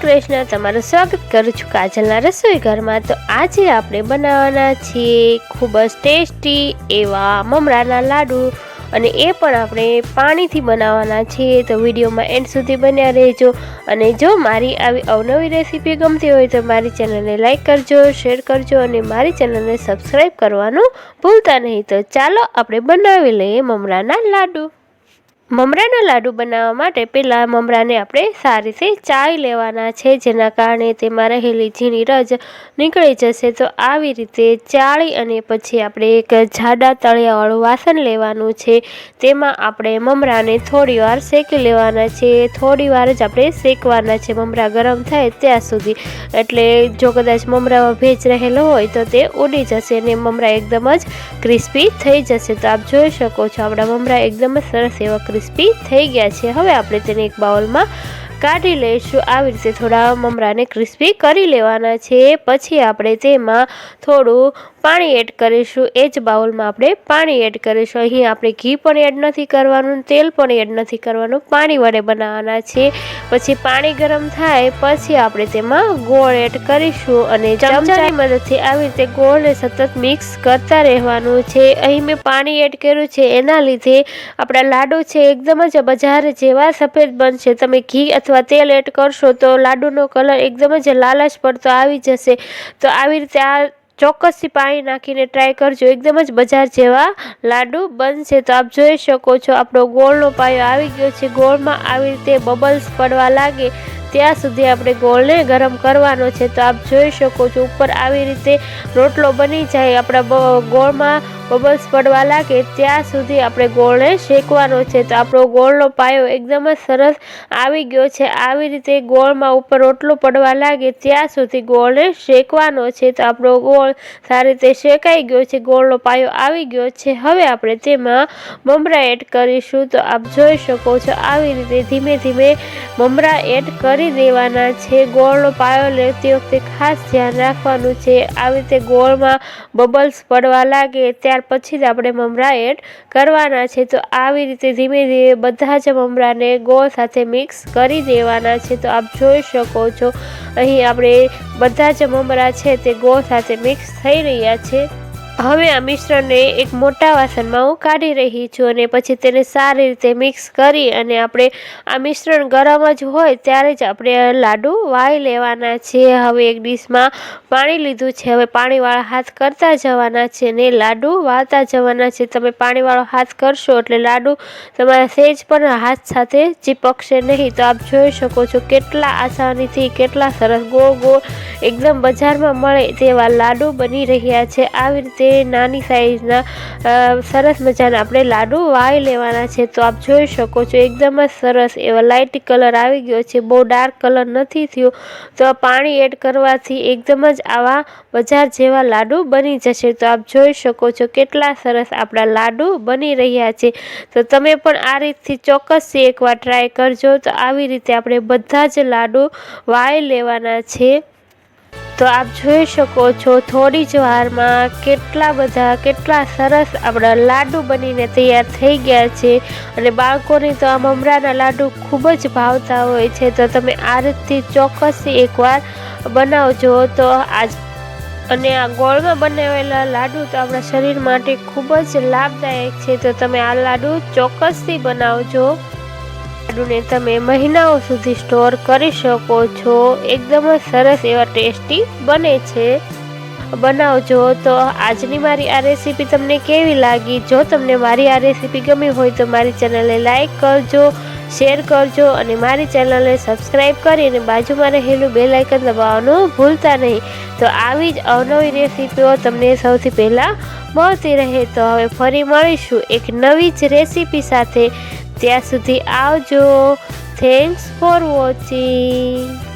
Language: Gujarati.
કૃષ્ણ, તમારું સ્વાગત કરું છું કાજલના રસોઈ ઘરમાં। તો આજે આપણે બનાવવાના છીએ ખૂબ જ ટેસ્ટી એવા મમરાના લાડુ, અને એ પણ આપણે પાણીથી બનાવવાના છીએ। તો વિડીયોમાં એન્ડ સુધી બન્યા રહેજો। અને જો મારી આવી અવનવી રેસીપી ગમતી હોય તો મારી ચેનલને લાઈક કરજો, શેર કરજો અને મારી ચેનલને સબસ્ક્રાઈબ કરવાનું ભૂલતા નહીં। તો ચાલો આપણે બનાવી લઈએ મમરાના લાડુ। મમરાના લાડુ બનાવવા માટે પહેલાં મમરાને આપણે સારી રીતે ચાળી લેવાના છે, જેના કારણે તેમાં રહેલી ઝીણી રજ નીકળી જશે। તો આવી રીતે ચાળી અને પછી આપણે એક જાડા તળિયાવાળું વાસણ લેવાનું છે, તેમાં આપણે મમરાને થોડી વાર શેકી લેવાના છે। થોડી વાર જ આપણે શેકવાના છે, મમરા ગરમ થાય ત્યાં સુધી। એટલે જો કદાચ મમરામાં ભેજ રહેલો હોય તો તે ઉડી જશે અને મમરા એકદમ જ ક્રિસ્પી થઈ જશે। તો આપ જોઈ શકો છો આપણા મમરા એકદમ જ સરસ એવા ક્રિસ્પી થઈ ગયા છે। હવે આપણે તેને એક બાઉલમાં કાઢી લઈશું। આવી રીતે થોડા મમરાને ક્રિસ્પી કરી લેવાના છે। પછી આપણે તેમાં થોડું પાણી એડ કરીશું। એ જ બાઉલમાં આપણે પાણી એડ કરીશું। અહીં આપણે ઘી પણ એડ નથી કરવાનું, તેલ પણ એડ નથી કરવાનું, પાણી વડે બનાવવાના છે। પછી પાણી ગરમ થાય પછી આપણે તેમાં ગોળ એડ કરીશું અને ચમચાની મદદથી આવી રીતે ગોળને સતત મિક્સ કરતા રહેવાનું છે। અહીં મેં પાણી એડ કર્યું છે, એના લીધે આપણા લાડુ છે એકદમ જ બજાર જેવા સફેદ બનશે। તમે ઘી અથવા તેલ એડ કરશો તો લાડુનો કલર એકદમ જ લાલચ પડતો આવી જશે। તો આવી રીતે આ ચોક્કસથી પાણી નાખીને ટ્રાય કરજો, એકદમ જ બજાર જેવા લાડુ બનશે। તો આપ જોઈ શકો છો આપણો ગોળનો પાયો આવી ગયો છે। ગોળમાં આવી રીતે બબલ્સ પડવા લાગે ત્યાં સુધી આપણે ગોળને ગરમ કરવાનો છે। તો આપ જોઈ શકો છો ઉપર આવી રીતે રોટલો બની જાય, આપણા ગોળમાં બબલ્સ પડવા લાગે ત્યાં સુધી આપણે ગોળને શેકવાનો છે। તો આપણો ગોળનો પાયો એકદમ જ સરસ આવી ગયો છે। આવી રીતે ગોળમાં ઉપર રોટલો પડવા લાગે ત્યાં સુધી ગોળને શેકવાનો છે। તો આપણો ગોળ સારી રીતે શેકાઈ ગયો છે, ગોળનો પાયો આવી ગયો છે। હવે આપણે તેમાં મમરા એડ કરીશું। તો આપ જોઈ શકો છો આવી રીતે ધીમે ધીમે મમરા એડ કરી દેવાના છે। ગોળનો પાયો લેતી વખતે ખાસ ધ્યાન રાખવાનું છે। આવી રીતે ગોળમાં બબલ્સ પડવા લાગે ત્યાર પછી જ આપણે મમરા એડ કરવાના છે। તો આવી રીતે ધીમે ધીમે બધા જ મમરાને ગોળ સાથે મિક્સ કરી દેવાના છે। તો આપ જોઈ શકો છો અહીં આપણે બધા જ મમરા છે તે ગોળ સાથે મિક્સ થઈ રહ્યા છે। હવે આ મિશ્રણને એક મોટા વાસણમાં હું કાઢી રહી છું અને પછી તેને સારી રીતે મિક્સ કરી અને આપણે આ મિશ્રણ ગરમ જ હોય ત્યારે જ આપણે લાડુ વાળી લેવાના છે। હવે એક ડીશમાં પાણી લીધું છે, હવે પાણીવાળા હાથ કરતા જવાના છે ને લાડુ વાળતા જવાના છે। તમે પાણીવાળો હાથ કરશો એટલે લાડુ તમારા સહેજ પણ હાથ સાથે ચીપકશે નહીં। તો આપ જોઈ શકો છો કેટલા આસાનીથી કેટલા સરસ ગોળ ગોળ એકદમ બજારમાં મળે તેવા લાડુ બની રહ્યા છે। આવી રીતે નાની સાઈઝના સરસ મજાના આપણે લાડુ વાળી લેવાના છે। તો આપ જોઈ શકો છો એકદમ જ સરસ એવા લાઇટ કલર આવી ગયો છે, બહુ ડાર્ક કલર નથી થયો। તો પાણી એડ કરવાથી એકદમ જ આવા બજાર જેવા લાડુ બની જશે। તો આપ જોઈ શકો છો કેટલા સરસ આપણા લાડુ બની રહ્યા છે। તો તમે પણ આ રીતથી ચોક્કસથી એકવાર ટ્રાય કરજો। તો આવી રીતે આપણે બધા જ લાડુ વાળી લેવાના છે। તો આપ જોઈ શકો છો થોડી જ વારમાં કેટલા સરસ આપણા લાડુ બનીને તૈયાર થઈ ગયા છે। અને બાળકોને તો આ મમરાના લાડુ ખૂબ જ ભાવતા હોય છે। તો તમે આ રીતથી ચોક્કસથી એકવાર બનાવજો। તો અને આ ગોળમાં બનાવેલા લાડુ તો આપણા શરીર માટે ખૂબ જ લાભદાયક છે। તો તમે આ લાડુ ચોક્કસથી બનાવજો। લાડુને તમે મહિનાઓ સુધી સ્ટોર કરી શકો છો, એકદમ જ સરસ એવા ટેસ્ટી બને છે। બનાવજો। તો આજની મારી આ રેસીપી તમને કેવી લાગી? જો તમને મારી આ રેસીપી ગમી હોય તો મારી ચેનલને લાઈક કરજો, શેર કરજો અને મારી ચેનલને સબસ્ક્રાઈબ કરી અને બાજુમાં રહેલું બેલ આઇકન દબાવવાનું ભૂલતા નહીં। તો આવી જ અવનવી રેસીપીઓ તમને સૌથી પહેલાં મળતી રહે। તો હવે ફરી મળીશું એક નવી જ રેસીપી સાથે। ત્યાં સુધી આવજો। Thanks for watching.